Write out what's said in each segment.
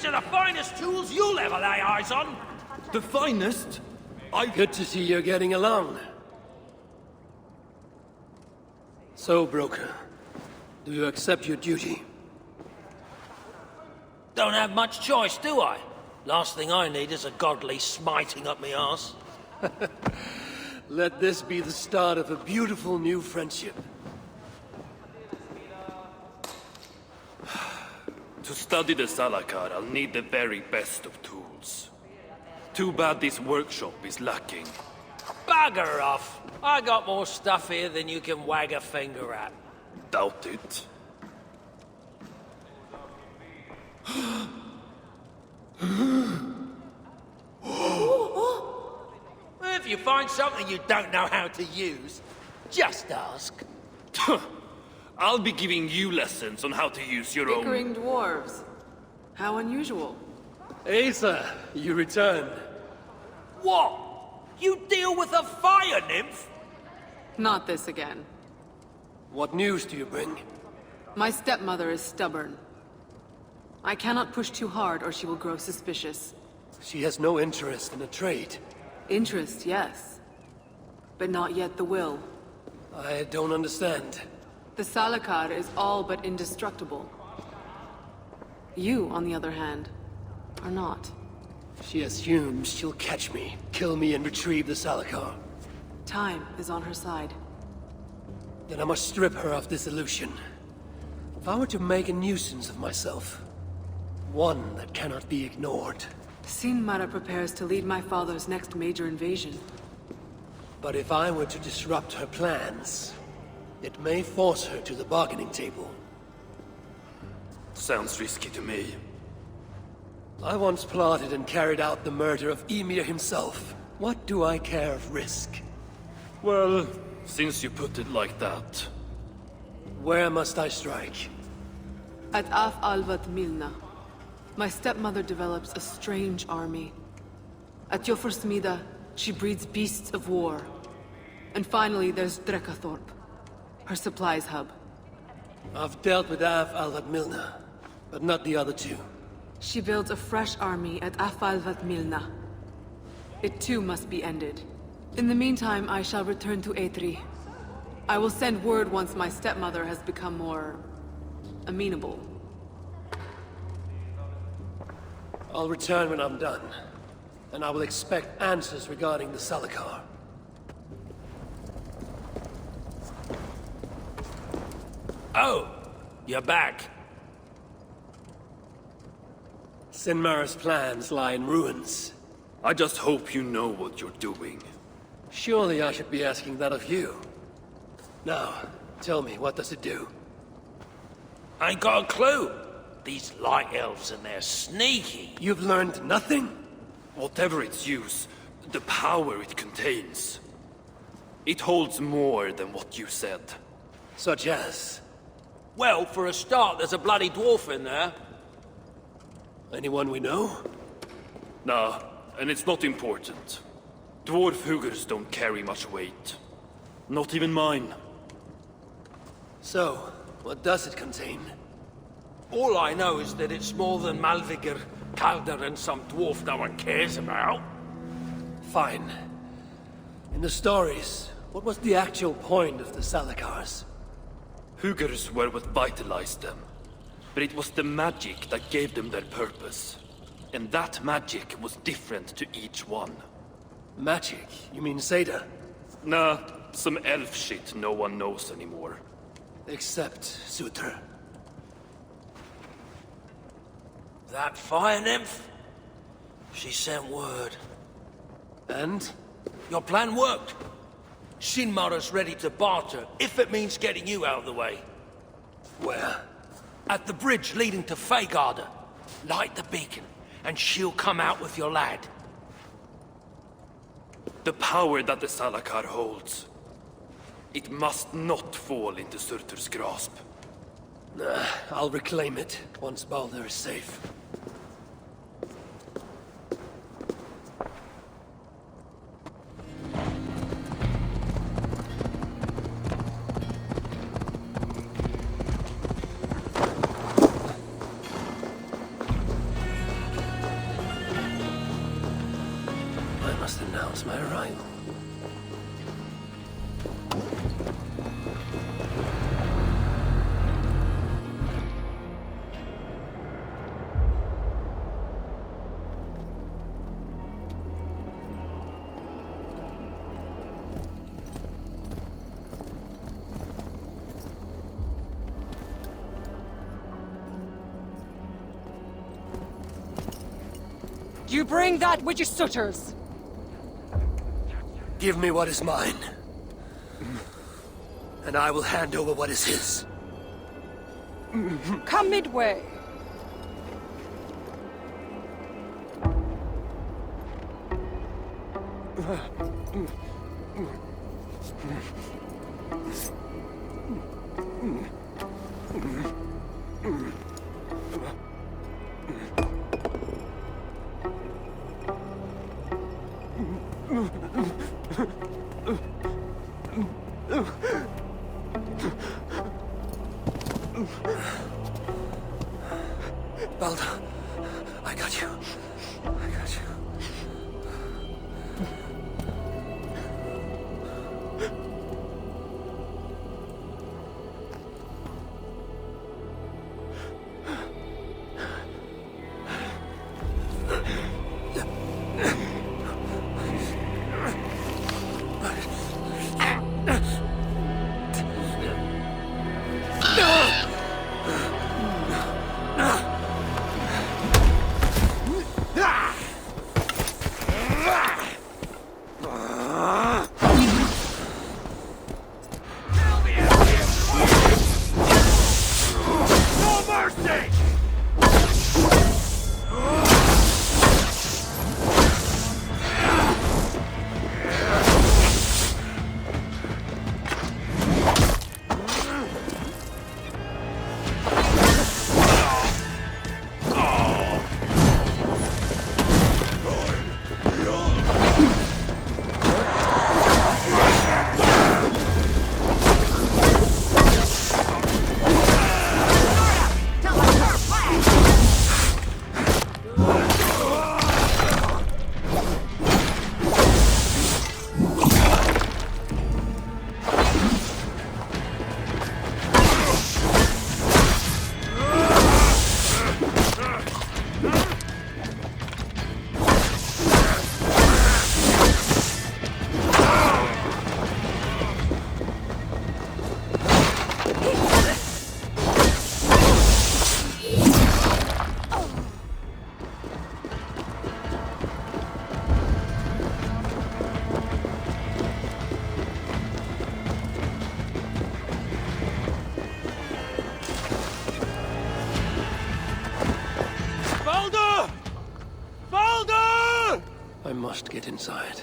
These are the finest tools you'll ever lay eyes on. The finest? Good to see you're getting along. So, broker, do you accept your duty? Don't have much choice, do I? Last thing I need is a godly smiting up me arse. Let this be the start of a beautiful new friendship. To study the Salakar, I'll need the very best of tools. Too bad this workshop is lacking. Bugger off! I got more stuff here than you can wag a finger at. Doubt it. If you find something you don't know how to use, just ask. I'll be giving you lessons on how to use your own... Bickering dwarves. How unusual. Asa, you returned. What? You deal with a fire nymph? Not this again. What news do you bring? My stepmother is stubborn. I cannot push too hard or she will grow suspicious. She has no interest in a trade. Interest, yes. But not yet the will. I don't understand. The Salakar is all but indestructible. You, on the other hand, are not. She assumes she'll catch me, kill me, and retrieve the Salakar. Time is on her side. Then I must strip her of this illusion. If I were to make a nuisance of myself, one that cannot be ignored. Sinmara prepares to lead my father's next major invasion. But if I were to disrupt her plans, it may force her to the bargaining table. Sounds risky to me. I once plotted and carried out the murder of Emir himself. What do I care of risk? Well, since you put it like that... Where must I strike? At Af Alvat Milna, my stepmother develops a strange army. At Jofursmida, she breeds beasts of war. And finally, there's Drekathorp, her supplies hub. I've dealt with Af Alvat Milna, but not the other two. She builds a fresh army at Afalvat Milna. It too must be ended. In the meantime, I shall return to Eitri. I will send word once my stepmother has become more... amenable. I'll return when I'm done, and I will expect answers regarding the Salakar. Oh, you're back. Sinmara's plans lie in ruins. I just hope you know what you're doing. Surely I should be asking that of you. Now, tell me, what does it do? I ain't got a clue. These light elves and they're sneaky. You've learned nothing? Whatever its use, the power it contains. It holds more than what you said. Such as? Well, for a start, there's a bloody dwarf in there. Anyone we know? Nah, and it's not important. Dwarf Hugers don't carry much weight. Not even mine. So, what does it contain? All I know is that it's more than Malvigar, Calder, and some dwarf no one cares about. Fine. In the stories, what was the actual point of the Salakars? Hugers were what vitalized them. But it was the magic that gave them their purpose. And that magic was different to each one. Magic? You mean Seda? Nah, some elf shit no one knows anymore. Except Sutra. That fire nymph? She sent word. And? Your plan worked. Shinmara's ready to barter, if it means getting you out of the way. Where? At the bridge leading to Feygarda. Light the beacon, and she'll come out with your lad. The power that the Salakar holds. It must not fall into Surtur's grasp. I'll reclaim it once Baldur is safe. must announce my arrival. You bring that which is Sutter's. Give me what is mine, and I will hand over what is his. Come midway. Balda, I got you. I got you. I must get inside.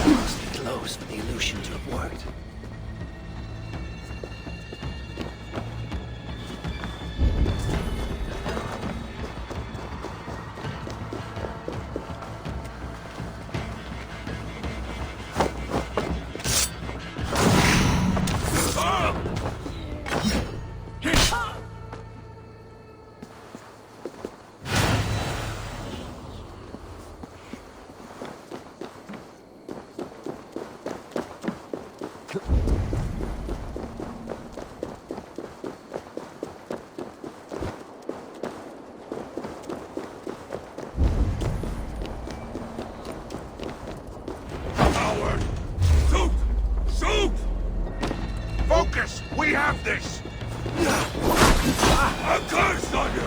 Must be close for the illusion to have worked. A curse on you!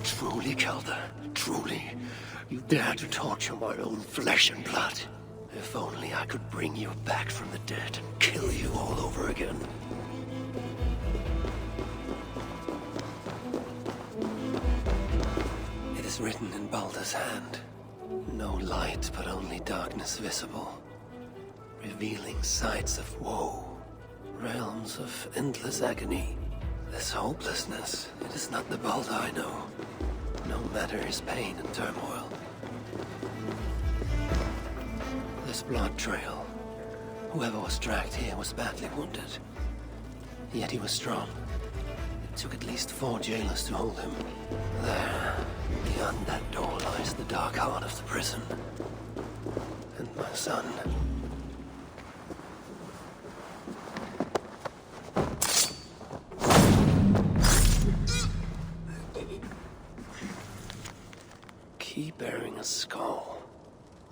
Truly, Calder, truly, you dare to torture my own flesh and blood. If only I could bring you back from the dead and kill you all over again. It is written in Balder's hand. No light, but only darkness visible. Revealing sights of woe. Realms of endless agony. This hopelessness, it is not the Balder I know. No matter his pain and turmoil. This blood trail. Whoever was dragged here was badly wounded. Yet he was strong. It took at least 4 jailers to hold him. There, beyond that door lies the dark heart of the prison. And my son. Key bearing a skull.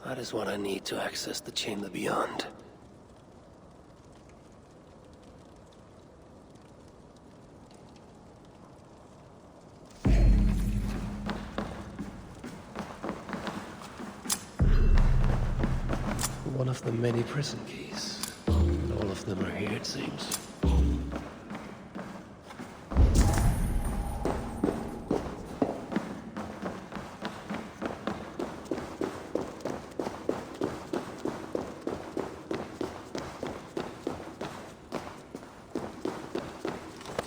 That is what I need to access the chamber beyond. One of the many prison keys. All of them are here, it seems.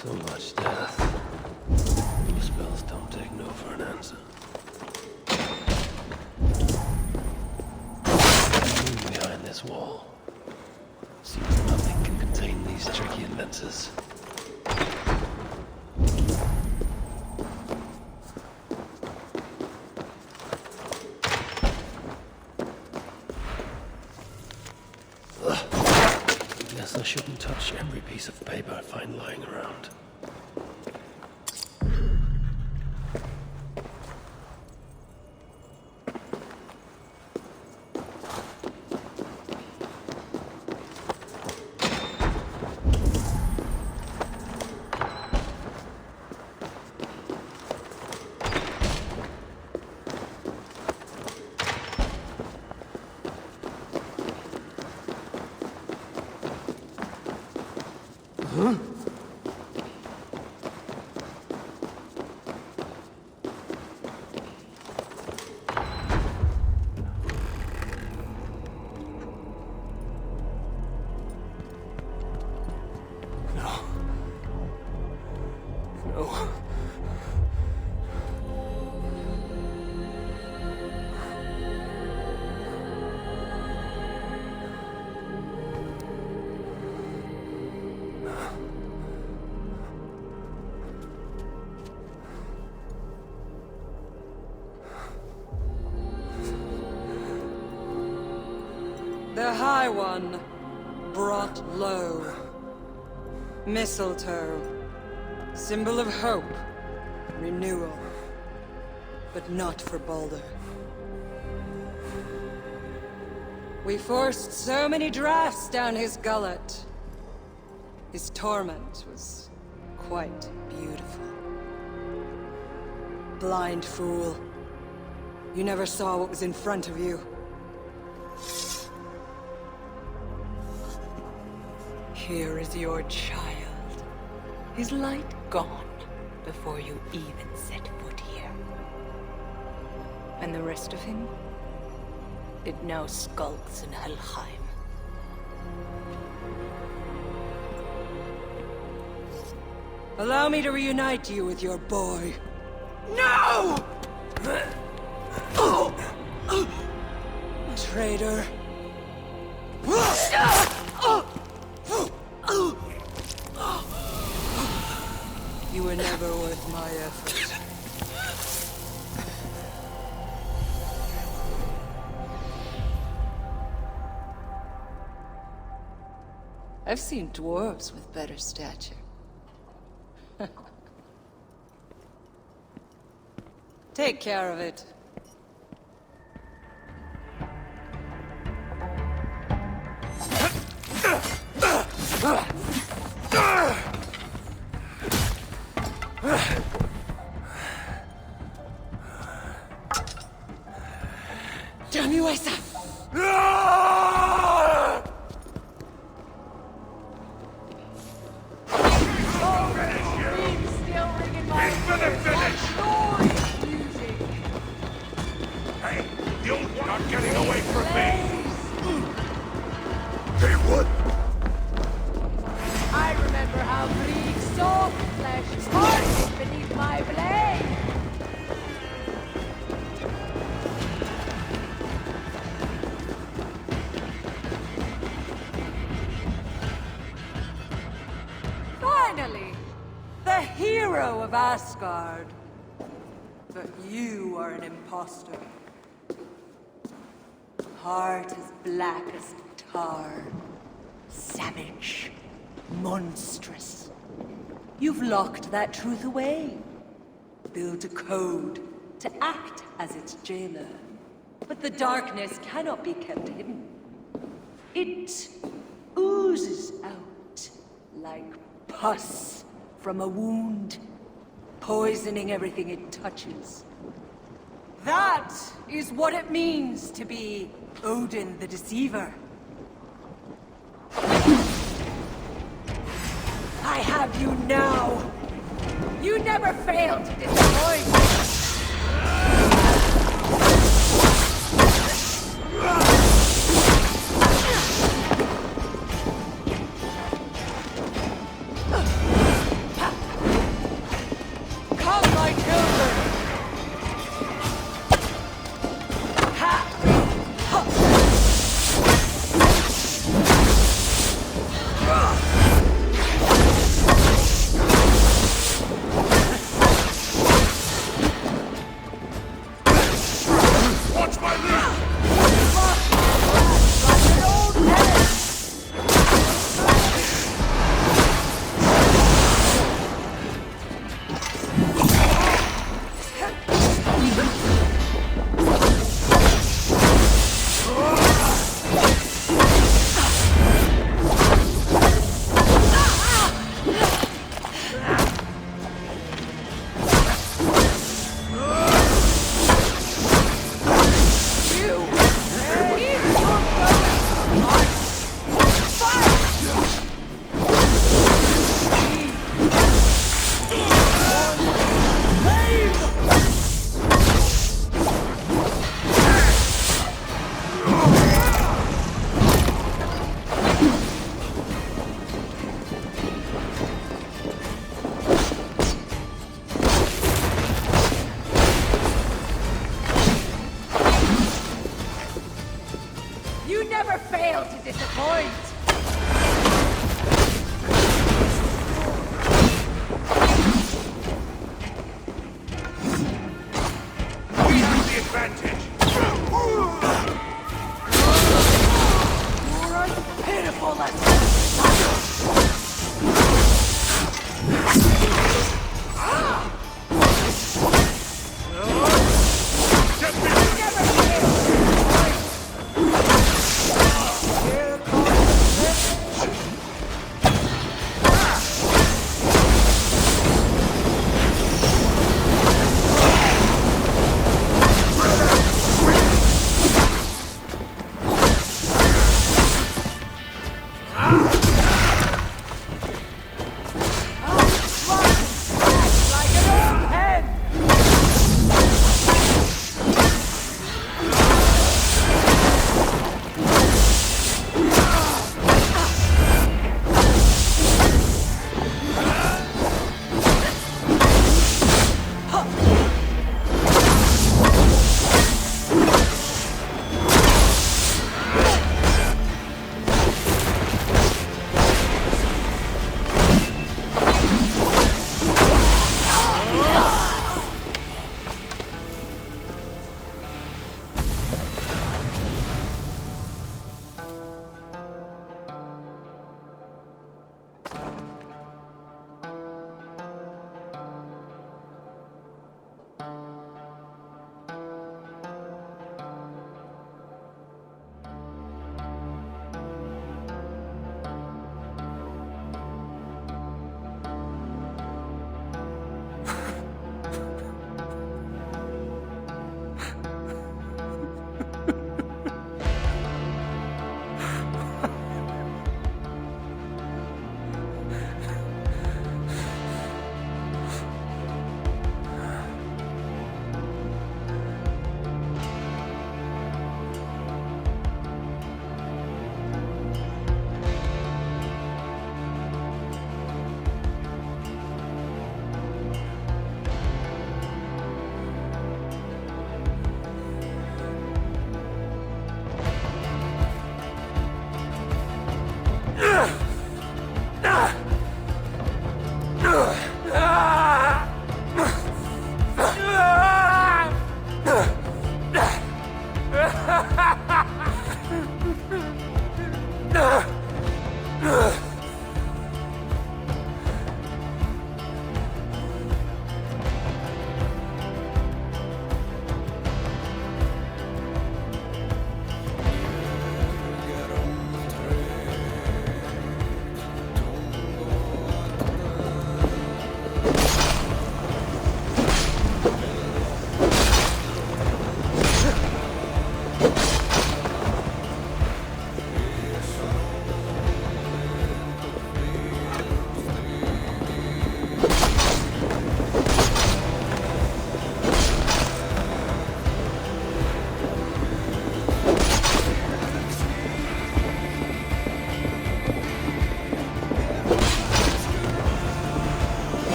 So much death. Those spells don't take no for an answer. Behind this wall. Seems nothing can contain these tricky inventors. Guess I shouldn't touch every piece of paper I find lying around. No. The High One brought low. Mistletoe. Symbol of hope. Renewal. But not for Balder. We forced so many drafts down his gullet. His torment was quite beautiful. Blind fool. You never saw what was in front of you. Here is your child. His light gone before you even set foot here. And the rest of him? It now skulks in Helheim. Allow me to reunite you with your boy. No! Traitor. my effort. I've seen dwarves with better stature. Take care of it. Damn you, Asa! Hey, you're not getting away from me! They would! I remember how Grieg soft flesh parted beneath my blade! Finally! The hero of Asgard! But you are an imposter. Heart as black as tar. Savage. Monstrous. You've locked that truth away. Built a code to act as its jailer. But the darkness cannot be kept hidden. It oozes out like pus from a wound, poisoning everything it touches. That is what it means to be Odin the Deceiver. I have you now! You never fail to disappoint! Come, my children! Watch my lead! You never fail to disappoint! We have the advantage! You're as pitiful as... Get me! Never fail to disappoint! Here comes the Ah!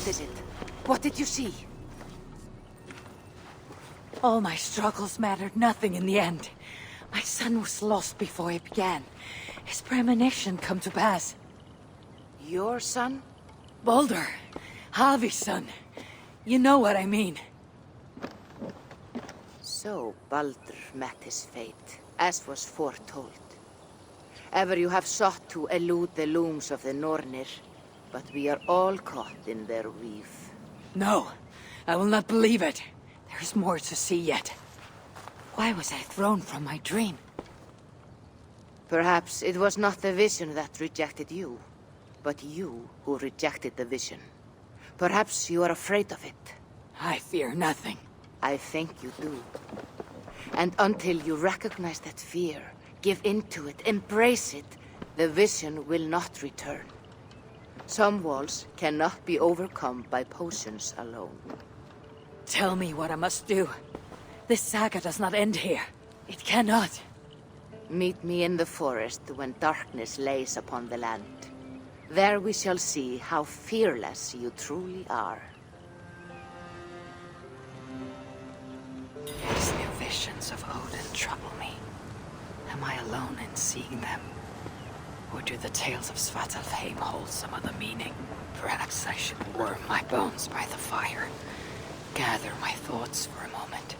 What is it? What did you see? All my struggles mattered nothing in the end. My son was lost before it began. His premonition come to pass. Your son? Baldur, Havi's son. You know what I mean. So Baldur met his fate, as was foretold. Ever you have sought to elude the looms of the Nornir, but we are all caught in their weave. No, I will not believe it. There's more to see yet. Why was I thrown from my dream? Perhaps it was not the vision that rejected you, but you who rejected the vision. Perhaps you are afraid of it. I fear nothing. I think you do. And until you recognize that fear, give in to it, embrace it, the vision will not return. Some walls cannot be overcome by potions alone. Tell me what I must do. This saga does not end here. It cannot. Meet me in the forest when darkness lays upon the land. There we shall see how fearless you truly are. These new visions of Odin trouble me. Am I alone in seeing them? Or do the tales of Svartalfheim hold some other meaning? Perhaps I should warm my bones by the fire. Gather my thoughts for a moment.